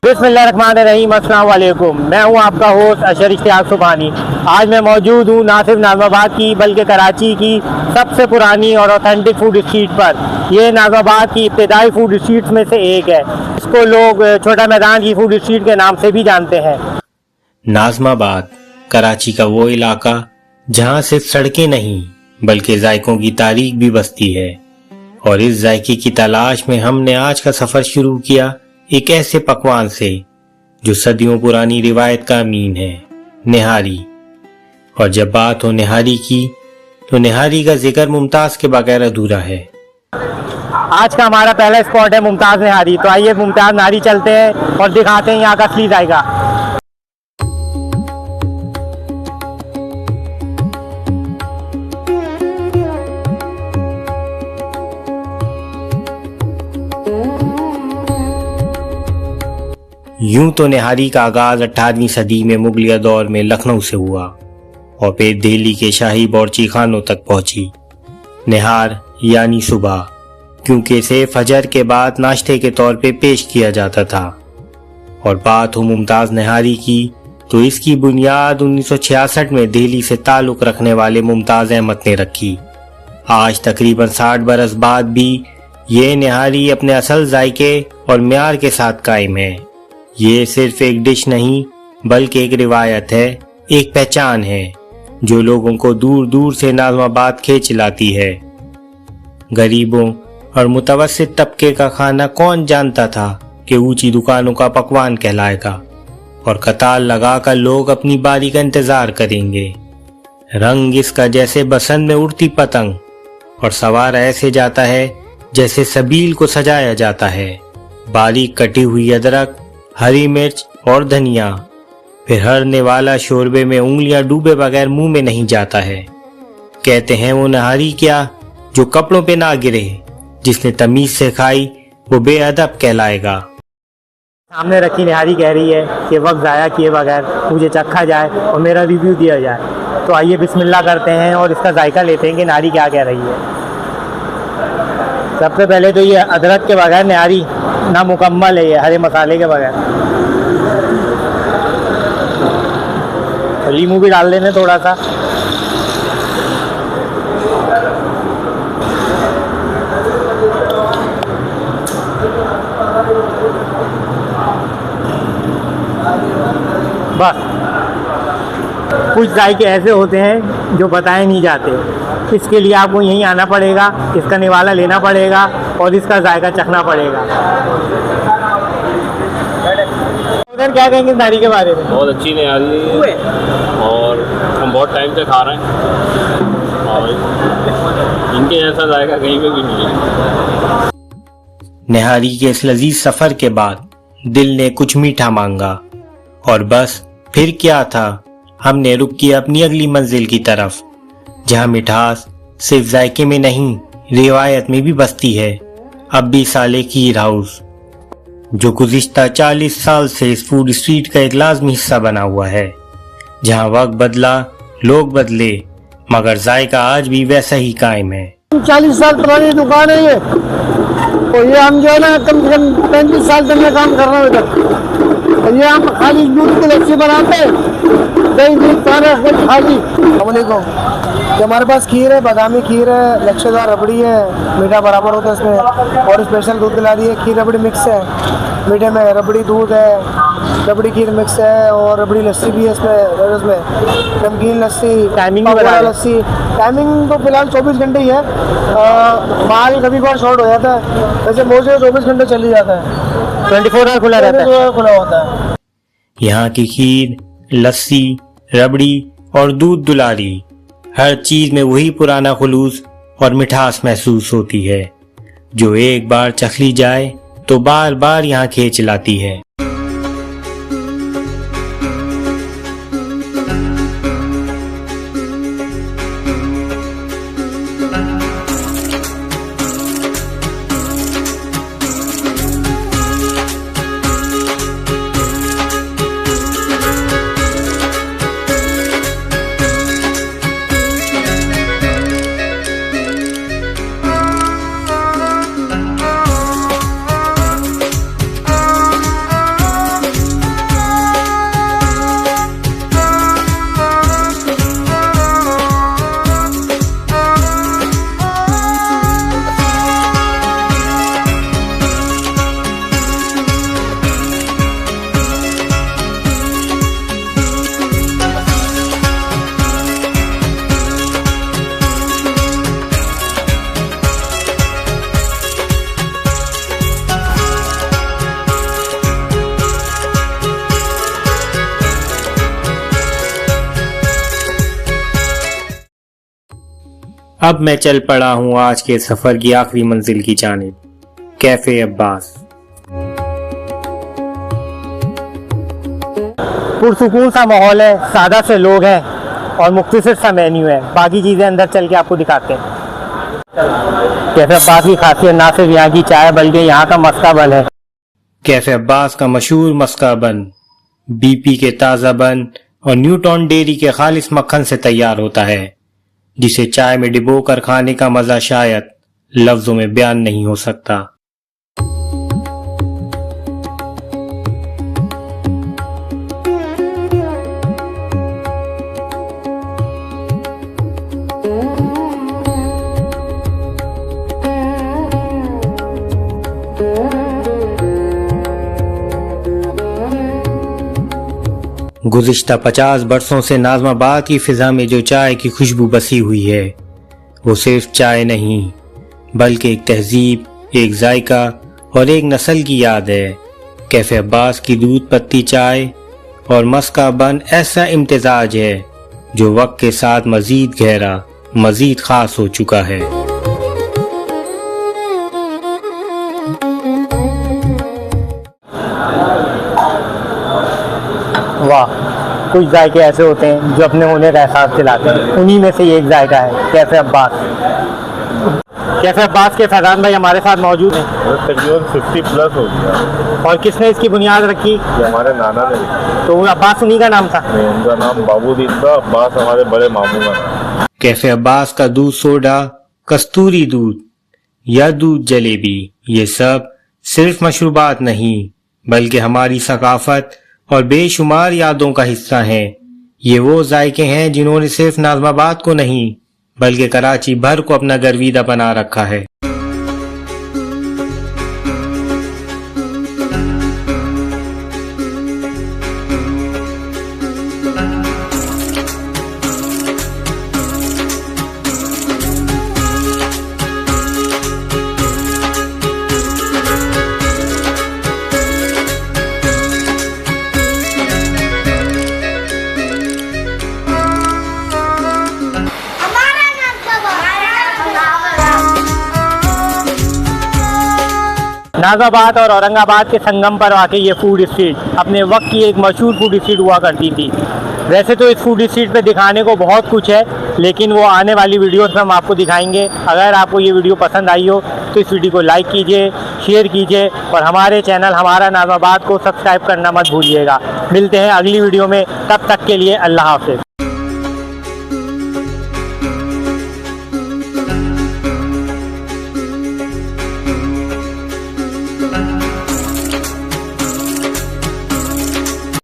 बिस्मिल्लाहिर्रहमानिर्रहीम, अस्सलाम वालेकुम। मैं हूं आपका होस्ट अशर इश्तियाक सुबहानी। आज मैं मौजूद हूं ना सिर्फ नाज़िमाबाद की बल्कि कराची की सबसे पुरानी और ऑथेंटिक फूड स्ट्रीट पर। ये नाज़िमाबाद की इब्तिदाई फूड स्ट्रीट में से एक है। इसको लोग छोटा मैदान की फूड स्ट्रीट के नाम से भी जानते हैं। नाज़िमाबाद कराची का वो इलाका जहां सिर्फ सड़कें नहीं बल्कि जायकों की तारीख भी बसती है। और इस जायके की तलाश में हमने आज का सफर शुरू किया एक ऐसे पकवान से जो सदियों पुरानी रिवायत का अमीन है, निहारी। और जब बात हो निहारी की तो निहारी का जिक्र मुमताज के बगैर अधूरा है। आज का हमारा पहला स्पॉट है मुमताज निहारी। तो आइए मुमताज निहारी चलते हैं और दिखाते हैं यहाँ का असली जायका। यूं तो निहारी का आगाज 18वीं सदी में मुगलिया दौर में लखनऊ से हुआ और फिर दिल्ली के शाही बावर्ची खानों तक पहुंची। निहार यानी सुबह, क्योंकि इसे फजर के बाद नाश्ते के तौर पे पेश किया जाता था। और बात हो मुमताज निहारी की तो इसकी बुनियाद 1966 में दिल्ली से ताल्लुक रखने वाले मुमताज अहमद ने रखी। आज तकरीबन 60 बरस बाद भी ये निहारी अपने असल जायके और म्यार के साथ कायम है। ये सिर्फ एक डिश नहीं बल्कि एक रिवायत है, एक पहचान है जो लोगों को दूर दूर से नाज़िमाबाद खींच लाती है। गरीबों और मुतवस्सित तबके का खाना कौन जानता था कि ऊंची दुकानों का पकवान कहलाएगा और कतार लगाकर लोग अपनी बारी का इंतजार करेंगे। रंग इसका जैसे बसंत में उड़ती पतंग और सवार ऐसे जाता है जैसे सबील को सजाया जाता है। बारीक कटी हुई अदरक, हरी मिर्च और धनिया, फिर हरने वाला शोरबे में उंगलियां डूबे बगैर मुंह में नहीं जाता है। कहते हैं वो नहारी क्या जो कपड़ों पे ना गिरे, जिसने तमीज से खाई वो बेअदब कहलाएगा। सामने रखी निहारी कह रही है कि वक्त ज़ाया किए बगैर मुझे चखा जाए और मेरा रिव्यू दिया जाए। तो आइए बिस्मिल्लाह करते हैं और इसका जायका लेते हैं कि निहारी क्या कह रही है। सबसे पहले तो ये अदरक के बगैर निहारी ना मुकम्मल है, ये हरे मसाले के बगैर। लीमू भी डाल देने थोड़ा सा। बस कुछ जायके ऐसे होते हैं जो बताए नहीं जाते। इसके लिए आपको यहीं आना पड़ेगा, इसका निवाला लेना पड़ेगा और इसका जायका चखना पड़ेगा। उधर क्या कहेंगे निहारी के बारे में? बहुत अच्छी निहारी है और हम बहुत टाइम से खा रहे हैं और इनके जैसा जायका कहीं पे भी नहीं है। निहारी के इस लजीज सफर के बाद दिल ने कुछ मीठा मांगा और बस फिर क्या था, हमने रुक किया अपनी अगली मंजिल की तरफ, जहां मिठास सिर्फ जायके में नहीं रिवायत में भी बसती है। अब्बी साले खीर हाउस, जो गुज़िश्ता 40 साल से इस फूड स्ट्रीट का एक लाजमी हिस्सा बना हुआ है। जहां वक्त बदला, लोग बदले, मगर जायका आज भी वैसा ही कायम है। 40 साल पुरानी दुकान है ये, और ये हम जो है ना कम से कम 35 साल से मैं काम कर रहा हूँ इधर। और ये हम खाली दूध की लस्सी बनाते हैं, दही दूध खाली। जो हमारे पास खीर है, बादामी खीर है, लच्छेदार रबड़ी है, मीठा बराबर होता है इसमें, और स्पेशल दूध पिला दी है। खीर रबड़ी मिक्स है, मीठे में रबड़ी दूध है, रबड़ी खीर मिक्स है और रबड़ी लस्सी भी है इसमें नमकीन लस्सी, टाइमिंग लस्सी। टाइमिंग तो फिलहाल 24 घंटे ही है। माल कभी बार शॉर्ट हो जाता है, वैसे मोस्टली 24 घंटे चल ही जाता है। 24 आवर खुला रहता है। खुला होता है। यहाँ की खीर, लस्सी, रबड़ी और दूध दुलारी, हर चीज में वही पुराना खुलूस और मिठास महसूस होती है जो एक बार चख ली जाए तो बार बार यहाँ खींच लाती है। अब मैं चल पड़ा हूँ आज के सफर की आखिरी मंजिल की जानिब, कैफे अब्बास। पुरसुकून सा माहौल है, सादा से लोग हैं और मुख्तसर सा मेन्यू है। बाकी चीज़ें अंदर चल के आपको दिखाते हैं। कैफे अब्बास की खासियत ना सिर्फ यहाँ की चाय बल्कि यहाँ का मस्का बन है। कैफे अब्बास का मशहूर मस्का बन BP के ताज़ा बन और न्यूटन डेयरी के खालिस मक्खन से तैयार होता है, जिसे चाय में डिबो कर खाने का मजा शायद लफ्जों में बयान नहीं हो सकता। गुज़िश्ता 50 बरसों से नाज़माबाद की फिजा में जो चाय की खुशबू बसी हुई है, वो सिर्फ चाय नहीं बल्कि एक तहजीब, एक जायका और एक नस्ल की याद है। कैफे अब्बास की दूध पत्ती चाय और मस्का बन ऐसा इम्तिजाज है जो वक्त के साथ मजीद गहरा, मजीद खास हो चुका है। वाह, कुछ जायके ऐसे होते हैं जो अपने होने का एहसास दिलाते हैं। उन्हीं में से ये एक जायका है कैफे अब्बास। कैफे अब्बास के फैजान भाई हमारे साथ मौजूद हैं। तकरीबन 50+ हो गया। और किसने इसकी बुनियाद रखी? ये हमारे नाना ने लिखा। तो अब्बास उन्हीं का नाम था। नहीं, उनका नाम बाबूदीन था। अब्बास हमारे बड़े मामू का नाम। कैफे अब्बास का दूध सोडा, कस्तूरी दूध या दूध जलेबी, ये सब सिर्फ मशरूबात नहीं बल्कि हमारी सकाफत और बेशुमार यादों का हिस्सा हैं। ये वो जायके हैं जिन्होंने सिर्फ नाज़माबाद को नहीं बल्कि कराची भर को अपना गर्विदा बना रखा है। नाज़ाबाद और औरंगाबाद के संगम पर आके ये फूड स्ट्रीट अपने वक्त की एक मशहूर फूड स्ट्रीट हुआ करती थी। वैसे तो इस फूड स्ट्रीट पे दिखाने को बहुत कुछ है, लेकिन वो आने वाली वीडियोस में हम आपको दिखाएंगे। अगर आपको ये वीडियो पसंद आई हो तो इस वीडियो को लाइक कीजिए, शेयर कीजिए और हमारे चैनल हमारा नाज़ाबाद को सब्सक्राइब करना मत भूलिएगा। मिलते हैं अगली वीडियो में, तब तक के लिए अल्लाह हाफ़िज़।